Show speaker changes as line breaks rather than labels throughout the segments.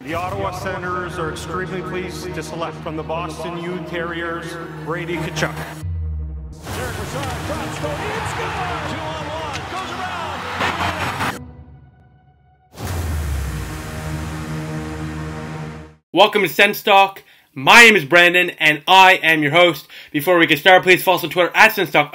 The Ottawa Senators are extremely pleased to select from the Boston U Terriers, Brady Tkachuk.
Brassard drops, goal, in, score! 2-on-1, goes around.
Welcome to SENS Talk. My name is Brandon, and I am your host. Before we get started, please follow us on Twitter at SensTalk_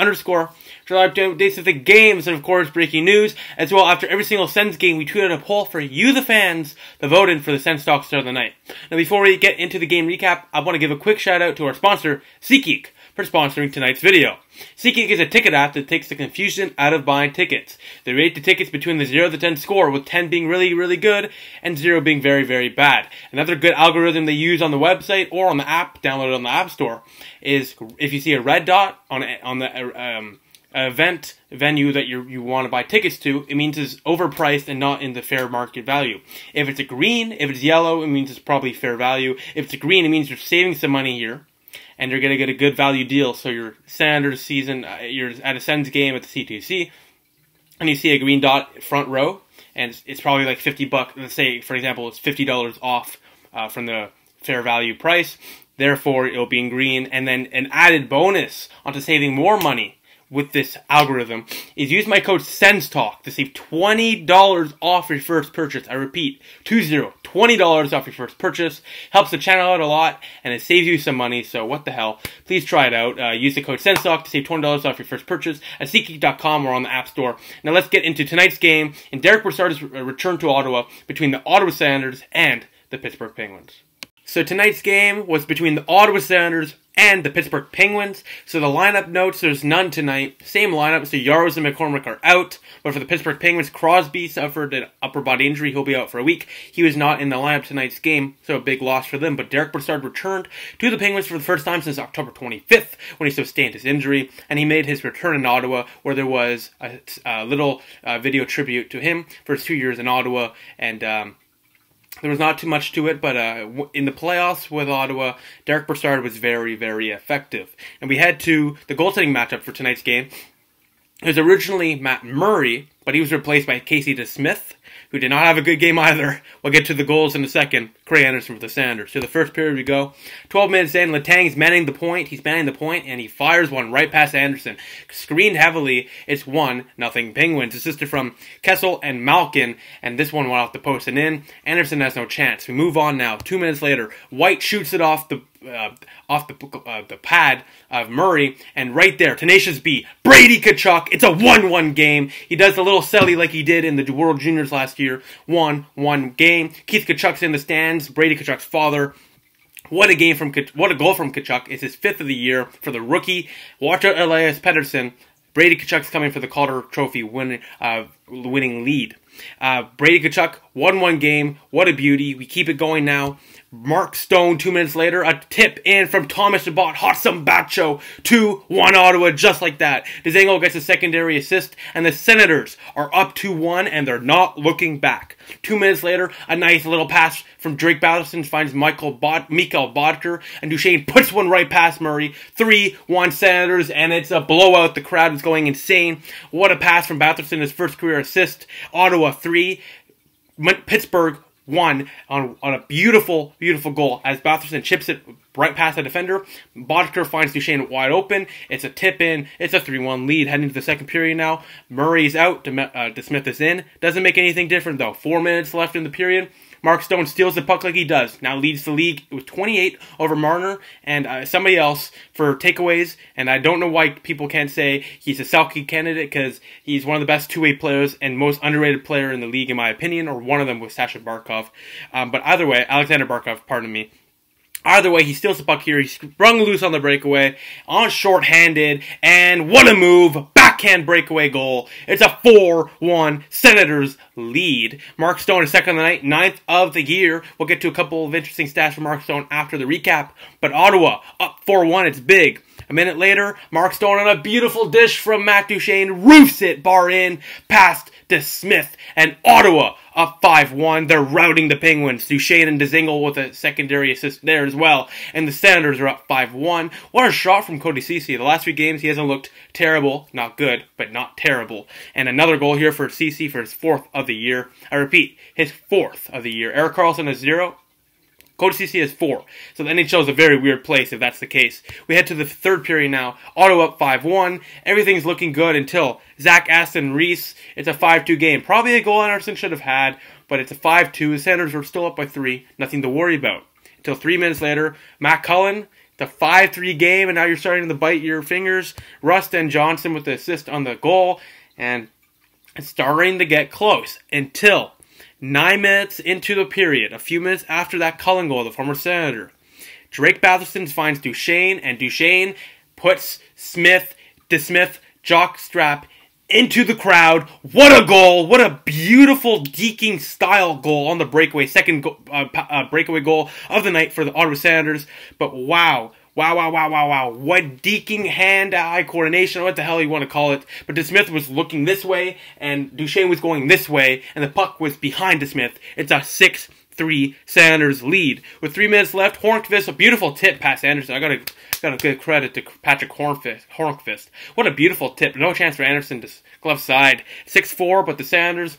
for live updates of the games and, of course, breaking news. As well, after every single Sens game, we tweet out a poll for you, the fans, to vote in for the Sens Talk Star of the Night. Now, before we get into the game recap, I want to give a quick shout out to our sponsor, SeatGeek, for sponsoring tonight's video. SeatGeek is a ticket app that takes the confusion out of buying tickets. They rate the tickets between the 0 to 10 score, with 10 being really, really good and 0 being very, very bad. Another good algorithm they use on the website or on the app, downloaded on the App Store, is if you see a red dot on the event venue that you want to buy tickets to, it means it's overpriced and not in the fair market value. If it's a green, if it's yellow, it means it's probably fair value. If it's a green, it means you're saving some money here, and you're going to get a good value deal. So your Senators season, you're at a Sens game at the C2C, and you see a green dot front row, and it's probably like $50. Let's say, for example, it's $50 off from the fair value price. Therefore, it'll be in green. And then an added bonus onto saving more money with this algorithm is use my code SENSTALK to save $20 off your first purchase. I repeat, $20 off your first purchase. Helps the channel out a lot, and it saves you some money, so what the hell. Please try it out. Use the code SENSTALK to save $20 off your first purchase at SeatGeek.com or on the App Store. Now let's get into tonight's game, and Derek Brassard's return to Ottawa between the Ottawa Senators and the Pittsburgh Penguins. So tonight's game was between the Ottawa Senators and the Pittsburgh Penguins. So the lineup notes, there's none tonight. Same lineup, so Yaros and McCormick are out. But for the Pittsburgh Penguins, Crosby suffered an upper body injury. He'll be out for a week. He was not in the lineup tonight's game, so a big loss for them. But Derek Brassard returned to the Penguins for the first time since October 25th, when he sustained his injury. And he made his return in Ottawa, where there was a little video tribute to him for his 2 years in Ottawa. And there was not too much to it, but in the playoffs with Ottawa, Derek Brassard was very, very effective. And we head to the goaltending matchup for tonight's game. It was originally Matt Murray, but he was replaced by Casey DeSmith, who did not have a good game either. We'll get to the goals in a second. Craig Anderson for the Senators. To the first period we go. 12 minutes in, Letang's manning the point. He's manning the point, and he fires one right past Anderson. Screened heavily. It's 1-0 Penguins. Assisted from Kessel and Malkin, and this one went off the post and in. Anderson has no chance. We move on now. 2 minutes later, White shoots it off the pad of Murray, and right there, Tenacious B, Brady Tkachuk. It's a 1-1 game. He does the little celly like he did in the World Juniors last year. 1-1 game. Keith Tkachuk's in the stands. Brady Tkachuk's father. What a goal from Tkachuk. It's his 5th of the year for the rookie. Watch out, Elias Pettersson. Brady Tkachuk's coming for the Calder Trophy winning lead. Brady Tkachuk, 1-1 game. What a beauty. We keep it going now. Mark Stone, 2 minutes later, a tip in from Thomas Chabot, Hossam Bacho, 2-1 Ottawa, just like that. Dzingel gets a secondary assist, and the Senators are up 2-1, and they're not looking back. 2 minutes later, a nice little pass from Drake Batherson finds Mikael Bodker, and Duchene puts one right past Murray. 3-1 Senators, and it's a blowout. The crowd is going insane. What a pass from Batherson, his first career assist. Ottawa 3, Pittsburgh 1 on a beautiful, beautiful goal as Batherson chips it right past the defender. Bodker finds Duchene wide open. It's a tip in. It's a 3-1 lead heading to the second period now. Murray's out. DeSmith is in. Doesn't make anything different though. 4 minutes left in the period. Mark Stone steals the puck like he does. Now leads the league with 28 over Marner and somebody else for takeaways. And I don't know why people can't say he's a Selke candidate, because he's one of the best two-way players and most underrated player in the league, in my opinion, or one of them was Sasha Barkov. But either way, Alexander Barkov, pardon me. Either way, he steals the puck here. He's sprung loose on the breakaway, on shorthanded, and what a move! Backhand breakaway goal. It's a 4-1 Senators lead. Mark Stone is second of the night, 9th of the year. We'll get to a couple of interesting stats from Mark Stone after the recap. But Ottawa, up 4-1, it's big. A minute later, Mark Stone on a beautiful dish from Matt Duchene, roofs it, bar in, past DeSmith, and Ottawa up 5-1. They're routing the Penguins. Duchene and Dzingel with a secondary assist there as well. And the Senators are up 5-1. What a shot from Cody Ceci. The last 3 games, he hasn't looked terrible. Not good, but not terrible. And another goal here for Ceci for his 4th of the year. I repeat, his 4th of the year. Erik Karlsson has 0. Code CC has 4. So the NHL is a very weird place if that's the case. We head to the third period now. Ottawa up 5-1. Everything's looking good until Zach Aston Reese. It's a 5-2 game. Probably a goal Anderson should have had, but it's a 5-2. The Senators were still up by 3. Nothing to worry about. Until 3 minutes later, Matt Cullen, it's a 5-3 game, and now you're starting to bite your fingers. Rust and Johnson with the assist on the goal, and it's starting to get close until 9 minutes into the period, a few minutes after that Cullen goal, the former Senator. Drake Batherson finds Duchene, and Duchene puts DeSmith jockstrap into the crowd. What a goal! What a beautiful deking style goal on the breakaway. Second breakaway goal of the night for the Ottawa Senators. But wow. What deking hand-eye coordination, what the hell you want to call it. But DeSmith was looking this way, and Duchene was going this way, and the puck was behind DeSmith. It's a 6-3 Senators lead. With 3 minutes left, Hornqvist, a beautiful tip past Anderson. I gotta give credit to Patrick Hornqvist. What a beautiful tip. No chance for Anderson to glove side. 6-4, but the Senators,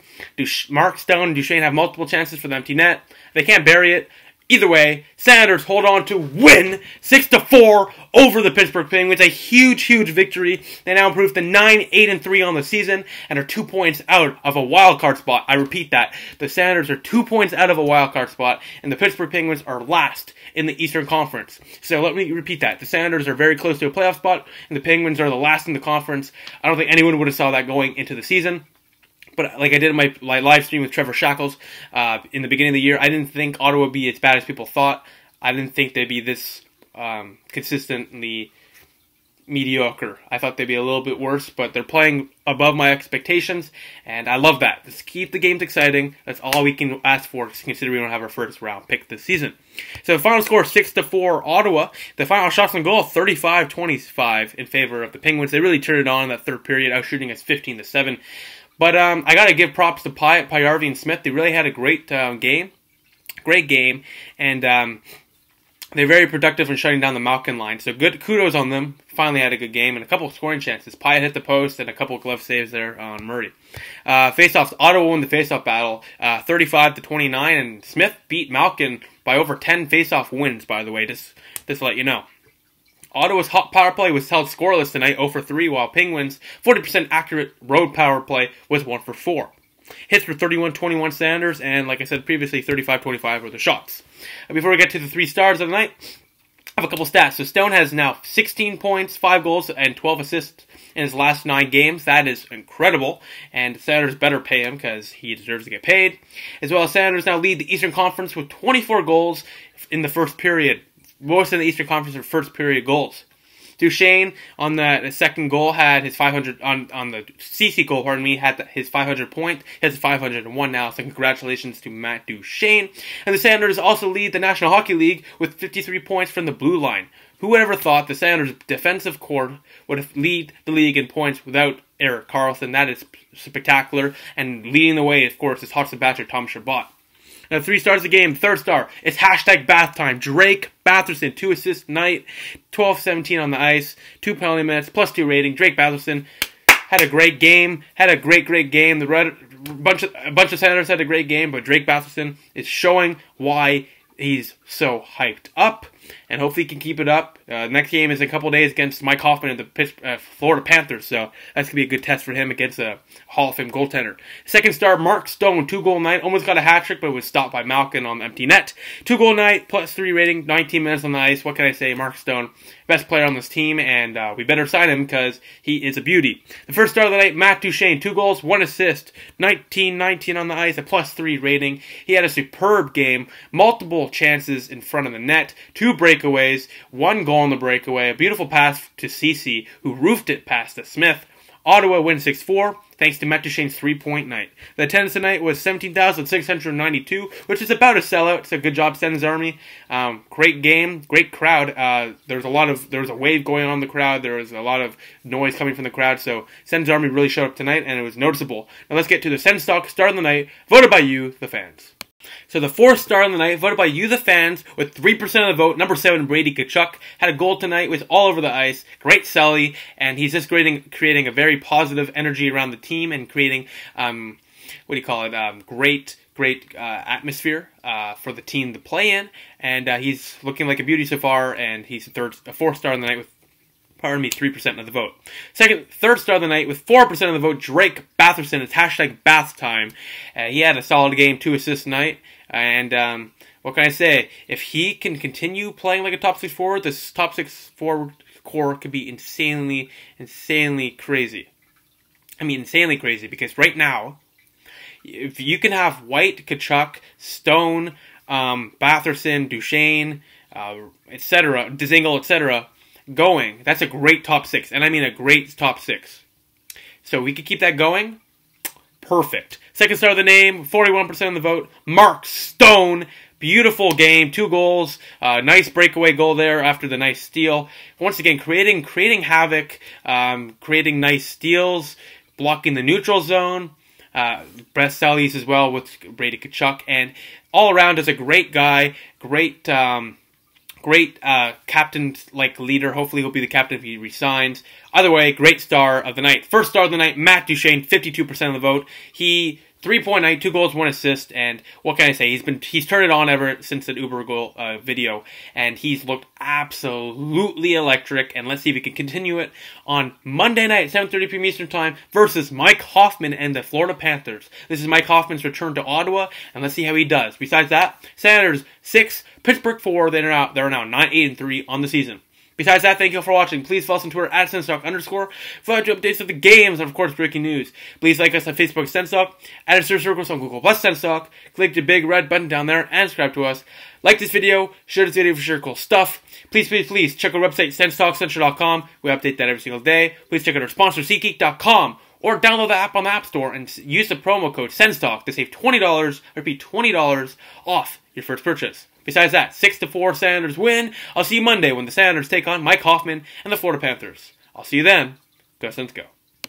Mark Stone and Duchene have multiple chances for the empty net. They can't bury it. Either way, Senators hold on to win 6-4 over the Pittsburgh Penguins. A huge victory. They now improve to 9-8-3 on the season and are 2 points out of a wild card spot. I repeat that. The Senators are 2 points out of a wild card spot, and the Pittsburgh Penguins are last in the Eastern Conference. So let me repeat that. The Senators are very close to a playoff spot, and the Penguins are the last in the conference. I don't think anyone would have saw that going into the season. But like I did in my live stream with Trevor Shackles in the beginning of the year, I didn't think Ottawa would be as bad as people thought. I didn't think they'd be this consistently mediocre. I thought they'd be a little bit worse, but they're playing above my expectations, and I love that. Let's keep the games exciting. That's all we can ask for, considering we don't have our first round pick this season. So the final score, 6-4 Ottawa. The final shots on goal, 35-25 in favor of the Penguins. They really turned it on in that third period, out shooting us 15-7. But I got to give props to Payarvi and Smith. They really had a great game. Great game. And they're very productive in shutting down the Malkin line. So good kudos on them. Finally had a good game and a couple of scoring chances. Pyatt hit the post and a couple of glove saves there on Murray. Faceoffs. Ottawa won the faceoff battle 35-29. And Smith beat Malkin by over 10 faceoff wins, by the way. Just to let you know. Ottawa's hot power play was held scoreless tonight, 0-for-3, while Penguins' 40% accurate road power play was 1-for-4. Hits were 31-21 Senators, and like I said previously, 35-25 were the shots. Before we get to the 3 stars of the night, I have a couple stats. So Stone has now 16 points, 5 goals, and 12 assists in his last 9 games. That is incredible, and the Senators better pay him because he deserves to get paid. As well as Senators now lead the Eastern Conference with 24 goals in the first period. Most in the Eastern Conference are first period goals. Duchene on the second goal had his 500 on the CC goal. Had his 500 point. He has 501 now. So congratulations to Matt Duchene. And the Senators also lead the National Hockey League with 53 points from the blue line. Who would ever thought the Senators' defensive core would lead the league in points without Erik Karlsson? That is spectacular. And leading the way, of course, is Hudson Batcher, Tom Chabot. Now, 3 stars of the game. Third star, it's hashtag bath time. Drake Batherson, 2 assists tonight, 12-17 on the ice, 2 penalty minutes, plus 2 rating. Drake Batherson had a great game, had a great game. A bunch of Senators had a great game, but Drake Batherson is showing why he's so hyped up, and hopefully he can keep it up. Next game is in a couple days against Mike Hoffman and the Florida Panthers, so that's going to be a good test for him against a Hall of Fame goaltender. Second star, Mark Stone, 2-goal night, almost got a hat trick, but was stopped by Malkin on the empty net. 2-goal night, plus 3 rating, 19 minutes on the ice. What can I say? Mark Stone, best player on this team, and we better sign him because he is a beauty. The first star of the night, Matt Duchene, 2 goals, 1 assist, 19-19 on the ice, a plus 3 rating. He had a superb game, multiple chances in front of the net, 2 breakaways, 1 goal on the breakaway, a beautiful pass to Ceci, who roofed it past the Smith. Ottawa wins 6-4, thanks to Matt Duchene's 3-point night. The attendance tonight was 17,692, which is about a sellout. It's a good job, SENS Army. Great game, great crowd. There was a wave going on in the crowd. There was a lot of noise coming from the crowd. So SENS Army really showed up tonight, and it was noticeable. Now let's get to the SENS Stock Star of the Night, voted by you, the fans. So the 4th star of the night, voted by you, the fans, with 3% of the vote, number 7, Brady Tkachuk, had a goal tonight, was all over the ice, great celly, and he's just creating a very positive energy around the team and creating, great great atmosphere for the team to play in, and he's looking like a beauty so far, and he's a fourth star of the night with, 3% of the vote. Third star of the night with 4% of the vote, Drake Batherson. It's hashtag Bath time. He had a solid game, 2 assists tonight, and what can I say? If he can continue playing like a top 6 forward, this top 6 forward core could be insanely crazy. I mean, insanely crazy, because right now, if you can have White, Tkachuk, Stone, Batherson, Duchene, etc., Dzingel, etc., going, that's a great top 6, and I mean a great top 6. So we could keep that going. Perfect. Second star of the name, 41% of the vote, Mark Stone. Beautiful game, 2 goals, nice breakaway goal there after the nice steal. Once again, creating havoc, creating nice steals, blocking the neutral zone. Brassard as well with Brady Tkachuk, and all around is a great guy, great captain-like leader. Hopefully he'll be the captain if he resigns. Either way, great star of the night. First star of the night, Matt Duchene, 52% of the vote. He 3-point night, 2 goals, 1 assist, and what can I say? He's turned it on ever since that Uber goal video, and he's looked absolutely electric. And let's see if he can continue it on Monday night, 7:30 p.m. Eastern Time, versus Mike Hoffman and the Florida Panthers. This is Mike Hoffman's return to Ottawa, and let's see how he does. Besides that, Senators 6, Pittsburgh 4. They're now 9-8-3 on the season. Besides that, thank you all for watching. Please follow us on Twitter at SENStalk_ for updates of the games and, of course, breaking news. Please like us on Facebook, SENStalk, add us to circles on Google Plus SENStalk, click the big red button down there, and subscribe to us. Like this video, share this video for sure cool stuff. Please check our website, SENStalkCentral.com. We update that every single day. Please check out our sponsor, SeatGeek.com, or download the app on the App Store and use the promo code SENStalk to save $20, repeat, $20 off your first purchase. Besides that, 6-4 Senators win. I'll see you Monday when the Senators take on Mike Hoffman and the Florida Panthers. I'll see you then. Go Sens go.